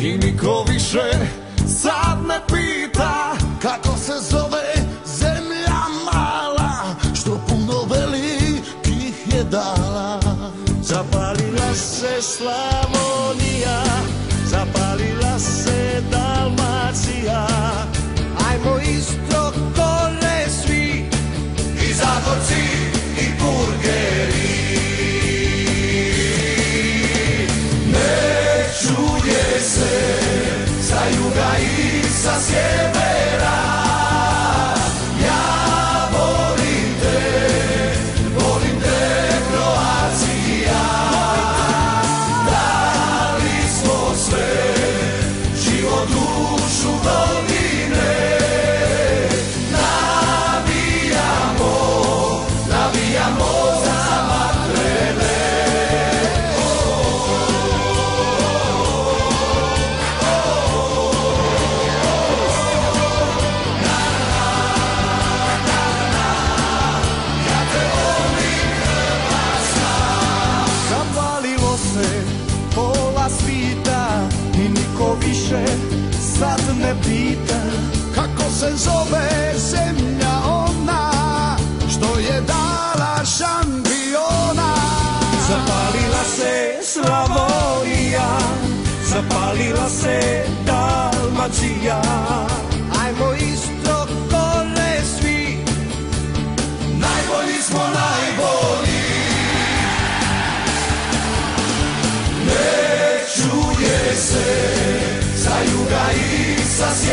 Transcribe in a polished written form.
i niko više sad ne pita kako se zove zemlja mala, što puno velikih je dala. Zapalila se Slavonija, zapalila se Dalmacija. Ajmo istok dole svi, i Zagorci i Burgeri. Ne čuje se sa juga i sa sjevera. Ja volim te Kroacija. Dali smo sve, život, dušu, godine. Navijamo za vatrene. zapalilo se pola svita i niko više sad ne pita Kako se zove zemlja ona, što je dala šampiona. Zapalila se Slavonija, zapalila se Dalmacija. Ajmo istok dole svi, Najbolji smo najbolji. Ne čuje se sa juga i sa sjevera.